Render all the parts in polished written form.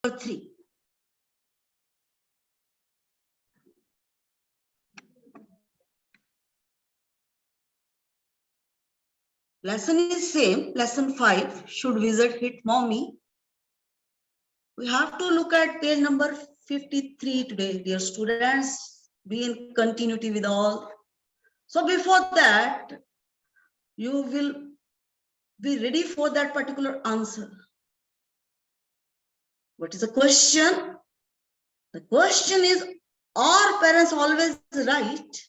3. Lesson is same. Lesson 5. Should wizard hit mommy? We have to look at page number 53 today, dear students. Be in continuity with all. So before that, you will be ready for that particular answer. What is the question? The question is, are parents always right?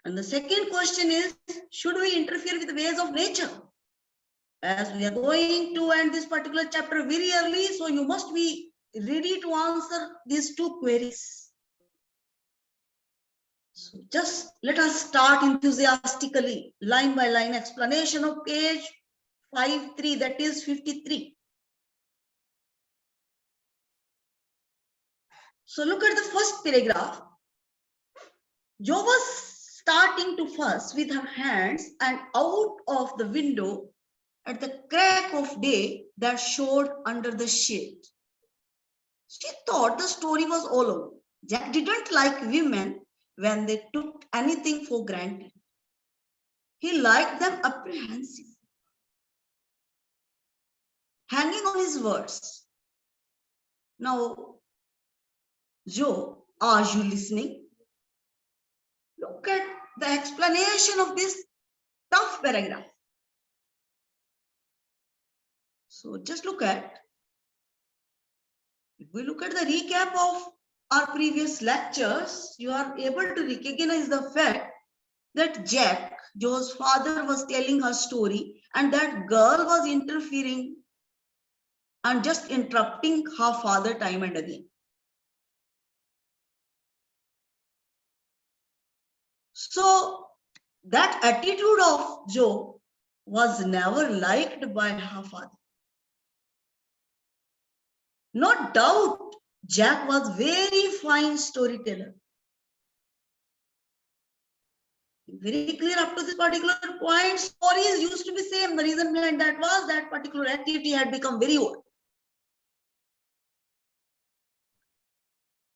And the second question is, should we interfere with the ways of nature? As we are going to end this particular chapter very early, so you must be ready to answer these two queries. So just let us start enthusiastically, line by line explanation of page 53, that is 53. So look at the first paragraph. Jo was starting to fuss with her hands and out of the window at the crack of day that showed under the shade. She thought the story was all over. Jack didn't like women when they took anything for granted. He liked them apprehensive, hanging on his words. Now, Jo, are you listening? Look at the explanation of this tough paragraph. So just look at, if we look at the recap of our previous lectures, you are able to recognize the fact that Jack, Jo's father, was telling her story and that girl was interfering and just interrupting her father time and again. So that attitude of Jo was never liked by her father. No doubt, Jack was very fine storyteller. Very clear up to this particular point, stories used to be same. The reason behind that was that particular activity had become very old.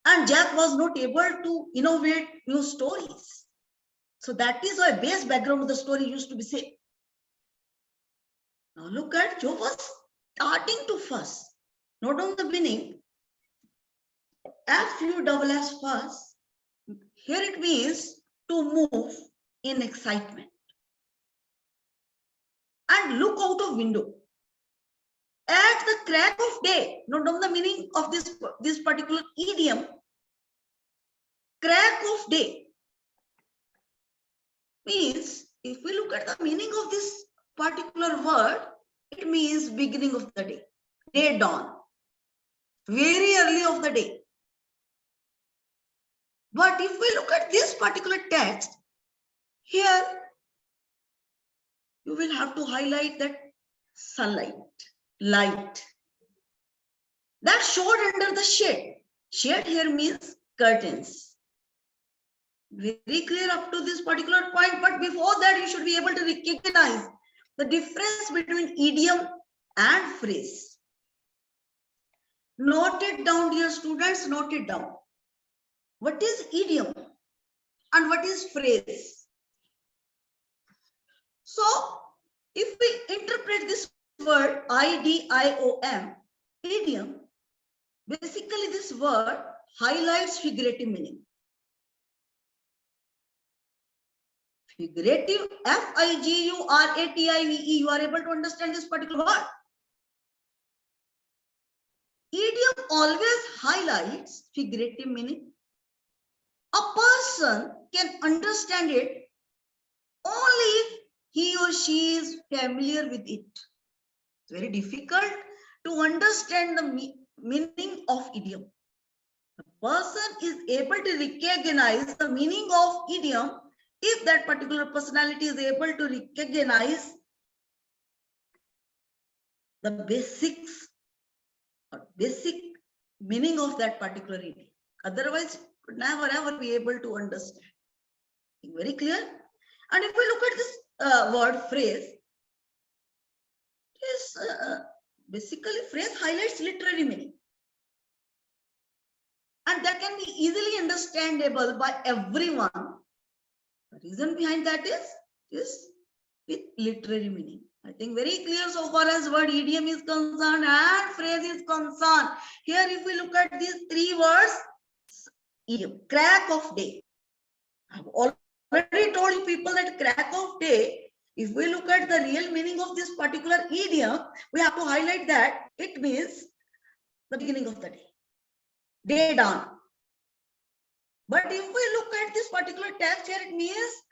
And Jack was not able to innovate new stories. So that is why base background of the story used to be same. Now look at, Jo was starting to fuss. Not on the beginning. F-U-S-S fuss. Here it means to move in excitement. And look out of window. At the crack of day. Note down the meaning of this particular idiom. Crack of day means, if we look at the meaning of this particular word, it means beginning of the day, day dawn, very early of the day. But if we look at this particular text, here you will have to highlight that sunlight, light that showed under the shade. Shade here means curtains. Very clear up to this particular point, but before that you should be able to recognize the difference between idiom and phrase. Note it down, dear students, note it down. What is idiom and what is phrase? So if we interpret this word idiom, idiom, basically this word highlights figurative meaning. Figurative, F-I-G-U-R-A-T-I-V-E, you are able to understand this particular word. Idiom always highlights figurative meaning. A person can understand it only if he or she is familiar with it. It's very difficult to understand the meaning of idiom. A person is able to recognize the meaning of idiom if that particular personality is able to recognize the basics or basic meaning of that particular idiom. Otherwise, could never ever be able to understand. Very clear? And if we look at this word phrase, basically phrase highlights literary meaning. And that can be easily understandable by everyone. The reason behind that is with literary meaning. I think very clear so far as word idiom is concerned and phrase is concerned. Here, if we look at these three words, idiom, crack of day. I've already told you people that crack of day, if we look at the real meaning of this particular idiom, we have to highlight that it means the beginning of the day, day dawn. But if we look at this particular text here, it means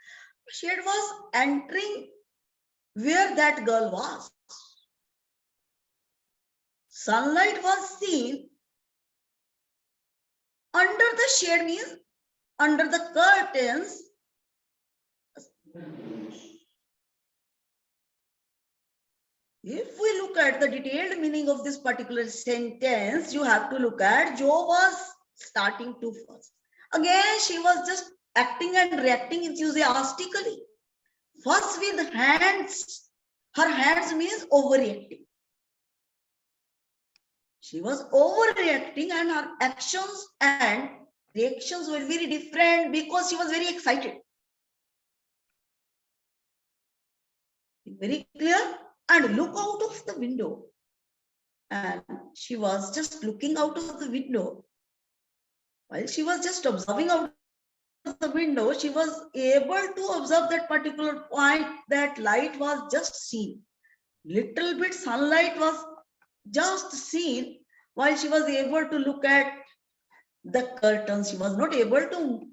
shade was entering where that girl was. Sunlight was seen under the shade, means under the curtains. If we look at the detailed meaning of this particular sentence, you have to look at Jo was starting to first. Again, she was just acting and reacting enthusiastically. First with hands. Her hands means overreacting. She was overreacting and her actions and reactions were very different because she was very excited. Very clear? And look out of the window. And she was just looking out of the window. While she was just observing out of the window, she was able to observe that particular point, that light was just seen. Little bit sunlight was just seen while she was able to look at the curtains. She was not able to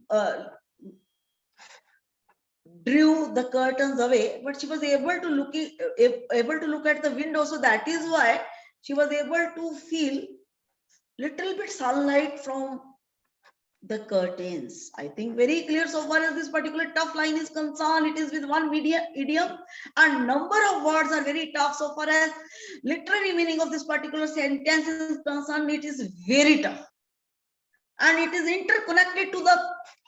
drew the curtains away, but she was able to look at the window. So that is why she was able to feel little bit sunlight from the curtains. I think very clear so far as this particular tough line is concerned. It is with one idiom and number of words are very tough. So far as literary meaning of this particular sentence is concerned, it is very tough. And it is interconnected to the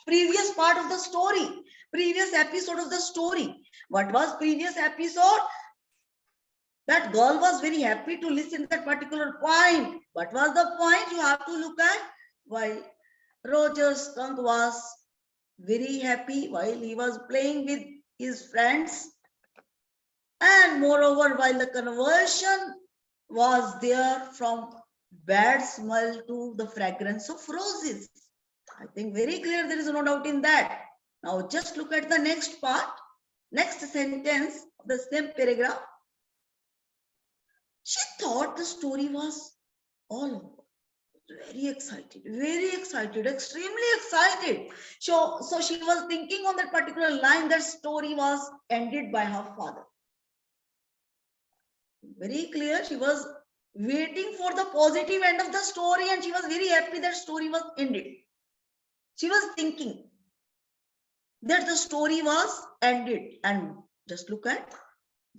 previous part of the story, previous episode of the story. What was previous episode? That girl was very happy to listen to that particular point. What was the point? You have to look at why Roger's skunk was very happy while he was playing with his friends. And moreover, while the conversion was there from bad smell to the fragrance of roses. I think very clear, there is no doubt in that. Now just look at the next part, next sentence of the same paragraph. She thought the story was all over. Very excited, extremely excited. So she was thinking on that particular line, that story was ended by her father. Very clear, she was waiting for the positive end of the story and she was very happy that story was ended. She was thinking that the story was ended. And just look at,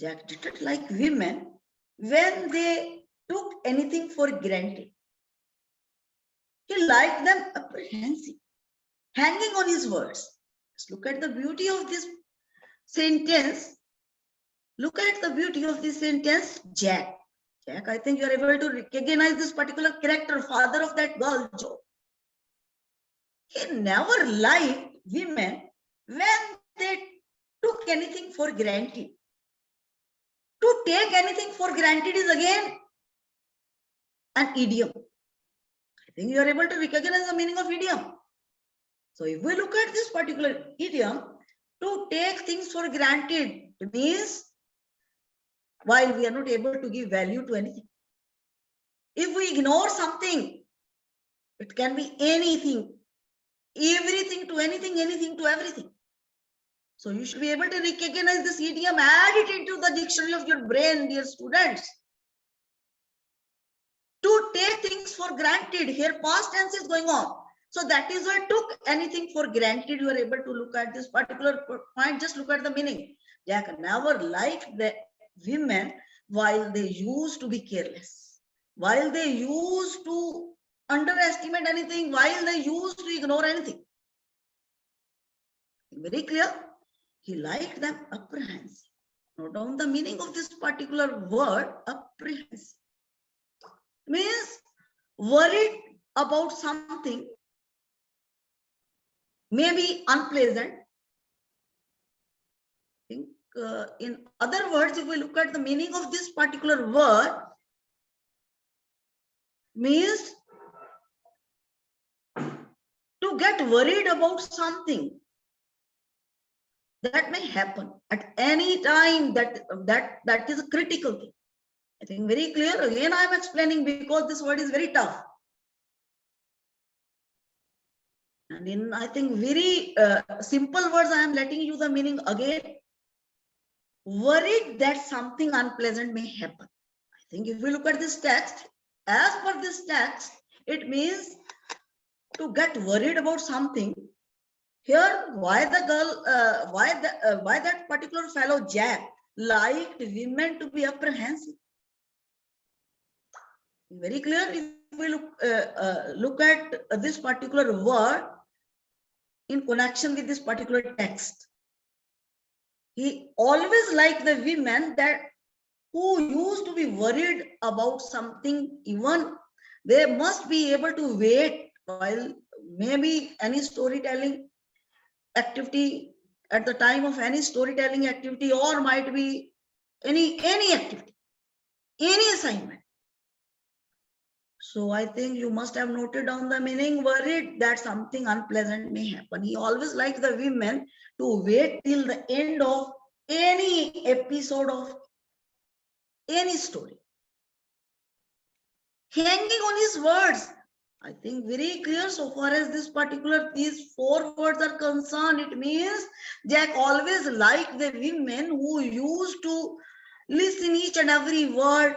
Jack did it like women when they took anything for granted. He liked them apprehensive, hanging on his words. Just look at the beauty of this sentence. Look at the beauty of this sentence, Jack. Jack, I think you are able to recognize this particular character, father of that girl, Jo. He never liked women when they took anything for granted. To take anything for granted is again an idiom. I think you are able to recognize the meaning of idiom. So if we look at this particular idiom, to take things for granted means while we are not able to give value to anything. If we ignore something, it can be anything, everything to anything, anything to everything. So you should be able to recognize this idiom, add it into the dictionary of your brain, dear students. To take things for granted, here past tense is going on. So that is why took anything for granted. You are able to look at this particular point, just look at the meaning. Jack never liked the women while they used to be careless, while they used to underestimate anything, while they used to ignore anything. Very clear? He liked them apprehensive. Note down the meaning of this particular word, apprehensive. means worried about something, maybe unpleasant. I think, in other words, if we look at the meaning of this particular word, means to get worried about something that may happen at any time, that is a critical thing. I think very clear. Again, I am explaining because this word is very tough. And in, I think, very simple words, I am letting you the meaning again. Worried that something unpleasant may happen. I think if we look at this text, as per this text, it means to get worried about something. Here, why the girl, why that particular fellow Jack liked women to be apprehensive? Very clear. If we look at this particular word in connection with this particular text, he always liked the women that who used to be worried about something. Even they must be able to wait while maybe any storytelling activity, at the time of any storytelling activity, or might be any activity, any assignment. So I think you must have noted down the meaning, worried that something unpleasant may happen. He always liked the women to wait till the end of any episode of any story. Hanging on his words. I think very clear so far as these 4 words are concerned. It means Jack always liked the women who used to listen each and every word.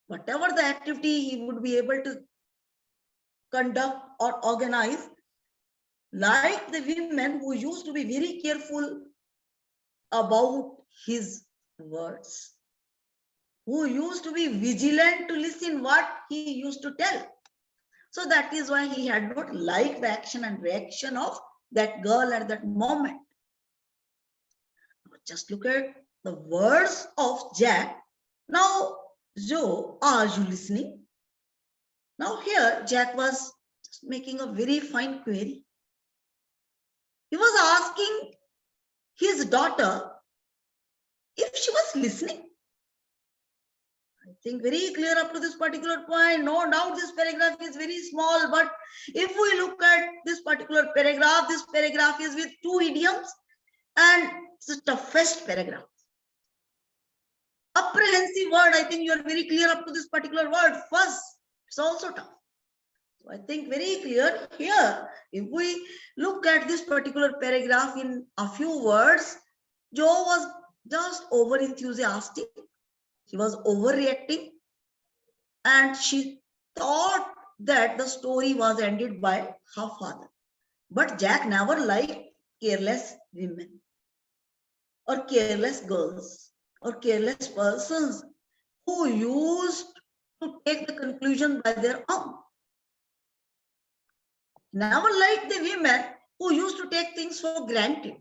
Whatever the activity he would be able to conduct or organize, like the women who used to be very careful about his words, who used to be vigilant to listen what he used to tell. So that is why he had not liked the action and reaction of that girl at that moment. Just look at the words of Jack. Now, Joe, are you listening? Now here, Jack was just making a very fine query. He was asking his daughter if she was listening. I think very clear up to this particular point. No doubt this paragraph is very small, but if we look at this particular paragraph, this paragraph is with 2 idioms, and it's the toughest paragraph. Apprehensive word, I think you are very clear up to this particular word. First, it's also tough. So I think very clear here. If we look at this particular paragraph in a few words, Joe was just over enthusiastic. He was overreacting, and she thought that the story was ended by her father. But Jack never liked careless women or careless girls or careless persons who used to take the conclusion by their own. Never liked the women who used to take things for granted.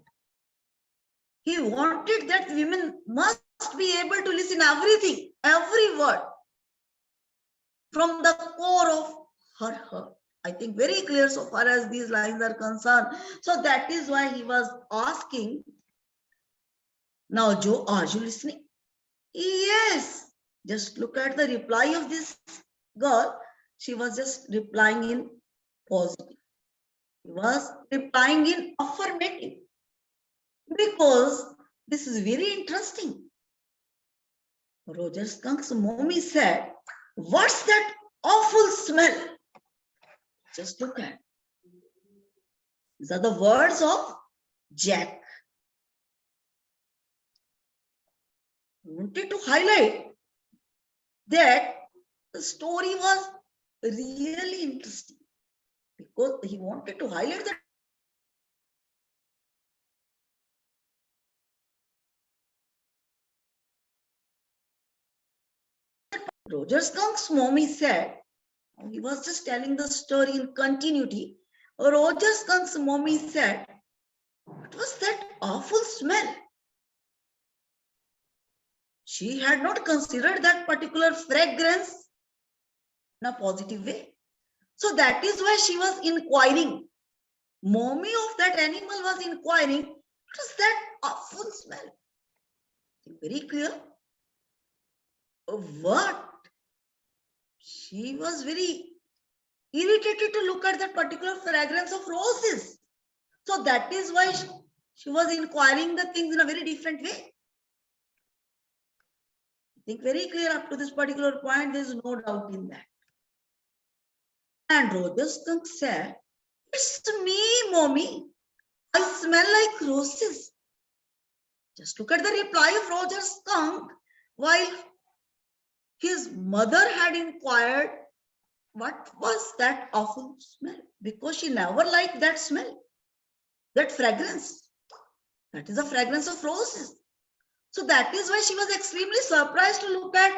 He wanted that women must be able to listen everything, every word from the core of her heart. I think very clear so far as these lines are concerned. So that is why he was asking, now Joe, are you listening? Yes. Just look at the reply of this girl. She was just replying in positive. He was replying in affirmative. Because this is very interesting. Roger Skunk's mommy said, "What's that awful smell?" Just look at. These are the words of Jack. I wanted to highlight that the story was really interesting because he wanted to highlight that Roger Skunk's mommy said, he was just telling the story in continuity. Roger Skunk's mommy said, "What was that awful smell?" She had not considered that particular fragrance in a positive way. So that is why she was inquiring. Mommy of that animal was inquiring, what is that awful smell? Very clear. What? She was very irritated to look at that particular fragrance of roses. So that is why she was inquiring the things in a very different way. I think very clear up to this particular point, there is no doubt in that. And Roger skunk said, it's me, mommy. I smell like roses. Just look at the reply of Roger skunk while his mother had inquired what was that awful smell, because she never liked that smell, that fragrance. That is the fragrance of roses. So that is why she was extremely surprised to look at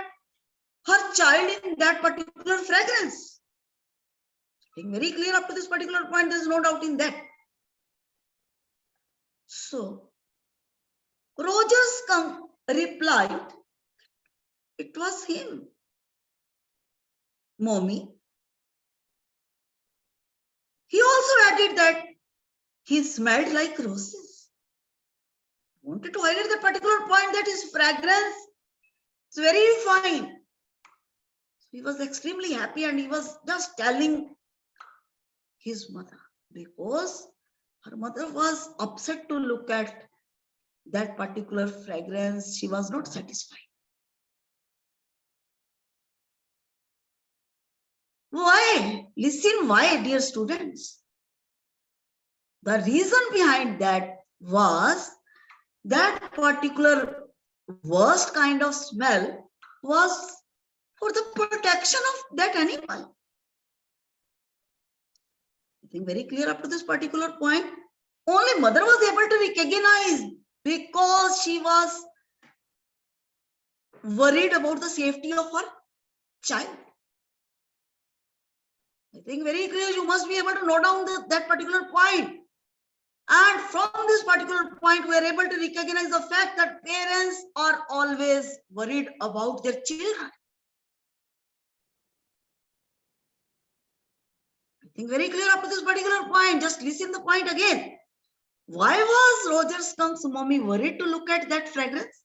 her child in that particular fragrance. I think very clear up to this particular point, there is no doubt in that. So Roger skunk replied, it was him, mommy. He also added that he smelled like roses. Wanted to highlight the particular point that his fragrance is very fine. So he was extremely happy and he was just telling his mother, because her mother was upset to look at that particular fragrance. She was not satisfied. Why? Listen, why, dear students? The reason behind that was that particular worst kind of smell was for the protection of that animal. I think very clear up to this particular point. Only mother was able to recognize, because she was worried about the safety of her child. I think very clear, you must be able to note down that particular point. And from this particular point, we are able to recognize the fact that parents are always worried about their children. I think very clear up to this particular point. Just listen the point again. Why was Roger skunk's mommy worried to look at that fragrance?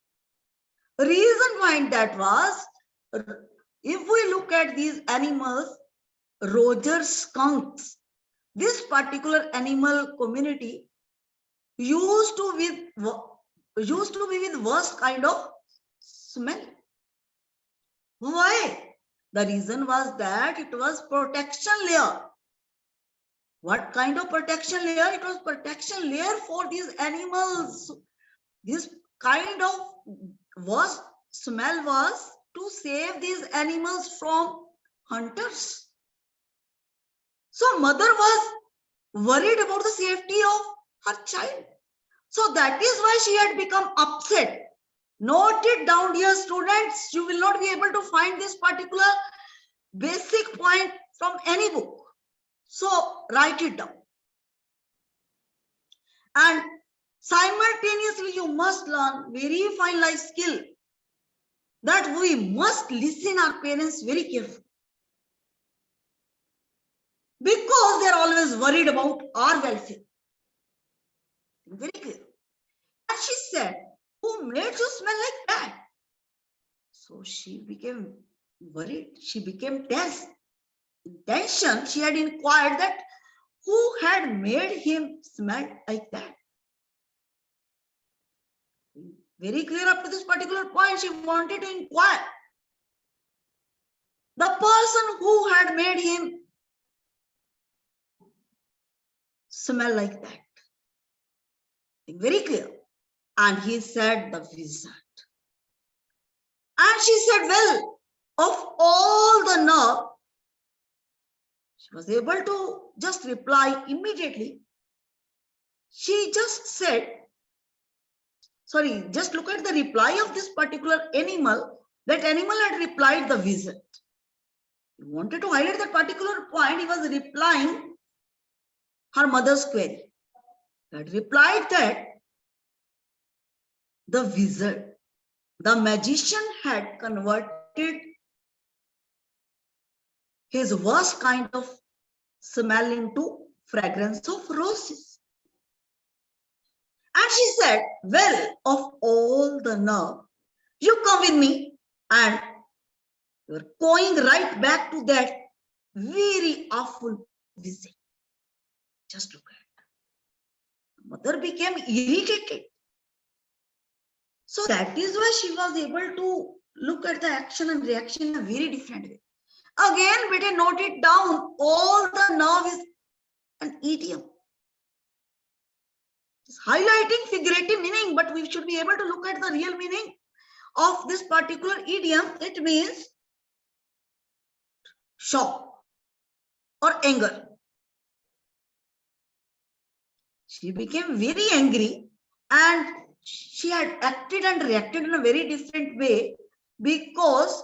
Reason behind that was, if we look at these animals, Roger skunks, this particular animal community used to be with worst kind of smell. Why? The reason was that it was protection layer. What kind of protection layer? It was protection layer for these animals. This kind of smell was to save these animals from hunters. So mother was worried about the safety of her child. So that is why she had become upset. Note it down, dear students. You will not be able to find this particular basic point from any book. So write it down. And simultaneously, you must learn very fine life skill that we must listen our parents very carefully, because they are always worried about our welfare. Very clear. And she said, who made you smell like that? So she became worried. She became tense. In tension, she had inquired that who had made him smell like that. Very clear up to this particular point, she wanted to inquire the person who had made him smell like that. Very clear. And he said, the wizard. And she said, well, of all the nerve, she was able to just reply immediately. She just said, sorry, just look at the reply of this particular animal. That animal had replied, the wizard. He wanted to highlight that particular point. He was replying her mother's query. He had replied that the wizard, the magician, had converted his was kind of smelling to fragrance of roses. And she said, well, of all the nerve, you come with me and you're going right back to that very awful visit. Just look at it. Mother became irritated. So that is why she was able to look at the action and reaction in a very different way. Again, better note it down. All the nerve is an idiom. It's highlighting figurative meaning, but we should be able to look at the real meaning of this particular idiom. It means shock or anger. She became very angry and she had acted and reacted in a very different way because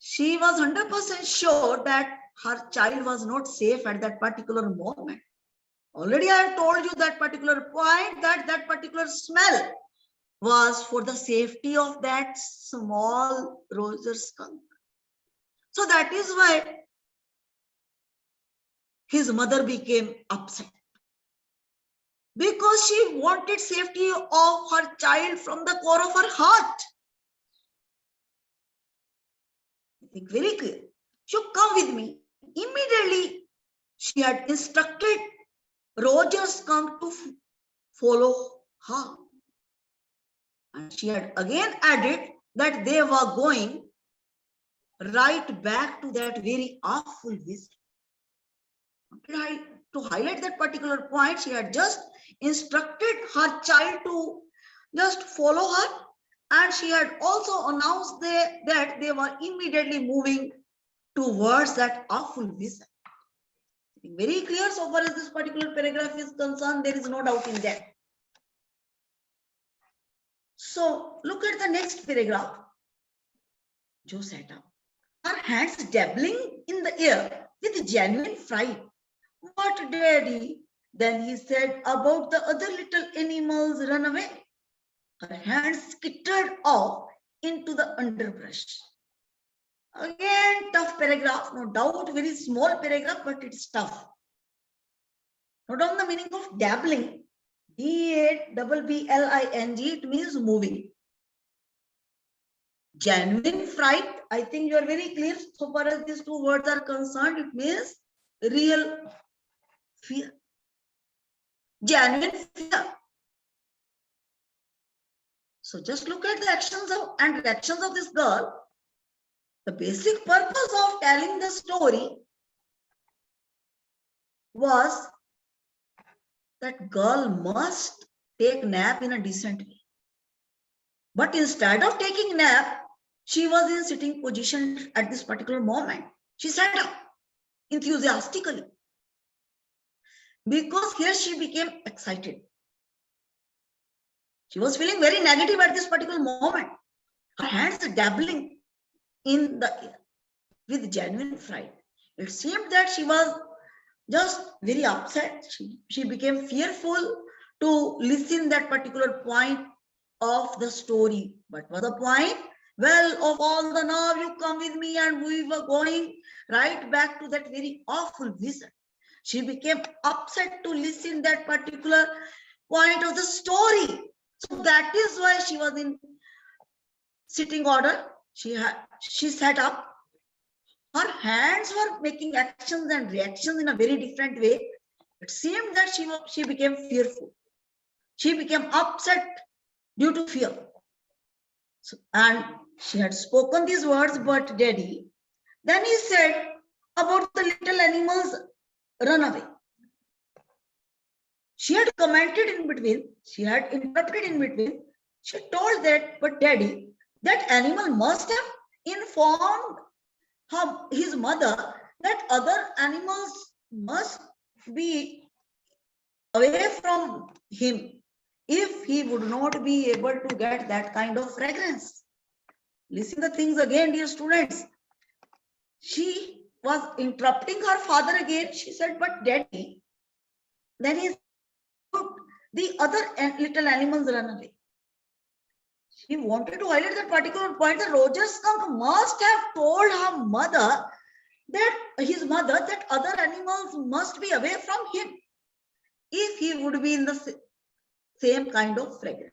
she was 100% sure that her child was not safe at that particular moment. Already I have told you that particular point, that particular smell was for the safety of that small rosy skunk. So that is why his mother became upset, because she wanted safety of her child from the core of her heart. I think very clear. So come with me. Immediately, she had instructed Roger's skunk to follow her. And she had again added that they were going right back to that very awful visit. To highlight that particular point, she had just instructed her child to just follow her, and she had also announced that they were immediately moving towards that awful visit. Very clear so far as this particular paragraph is concerned, there is no doubt in that. So look at the next paragraph. Jo sat up, her hands dabbling in the air with genuine fright. What, Daddy? Then he said, about the other little animals run away. Her hands skittered off into the underbrush. Again, tough paragraph, no doubt, very small paragraph, but it's tough. Note down the meaning of dabbling. D-A-B-B-L-I-N-G, it means moving. Genuine fright, I think you are very clear. So far as these two words are concerned, it means real fear. Genuine fear. So just look at the actions and reactions of this girl. The basic purpose of telling the story was that girl must take nap in a decent way. But instead of taking nap, she was in sitting position at this particular moment. She sat up enthusiastically, because here she became excited. She was feeling very negative at this particular moment. Her hands dabbling in the air with genuine fright. It seemed that she was just very upset. She became fearful to listen that particular point of the story. But what was the point? Well, of all the nerve, you come with me, and we were going right back to that very awful visit. She became upset to listen that particular point of the story. So that is why she was in sitting order. She sat up. Her hands were making actions and reactions in a very different way. It seemed that she became fearful. She became upset due to fear. So, and she had spoken these words, but Daddy, then he said about the little animals run away. She had commented in between, she had interrupted in between. She told that, but Daddy, that animal must have informed his mother that other animals must be away from him if he would not be able to get that kind of fragrance. Listen the things again, dear students. She was interrupting her father again. She said, but Daddy, then he said, the other little animals run away. She wanted to highlight that particular point. The Roger skunk must have told her mother that his mother, that other animals must be away from him if he would be in the same kind of fragrance.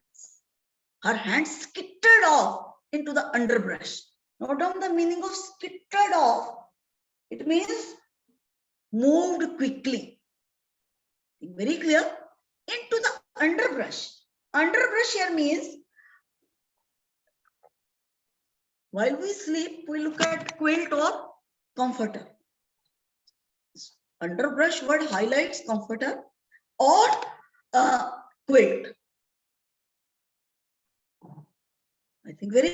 Her hands skittered off into the underbrush. Note down the meaning of skittered off. It means moved quickly. Very clear? Into the underbrush. Underbrush here means while we sleep, we look at quilt or comforter. Underbrush word highlights comforter or quilt. I think very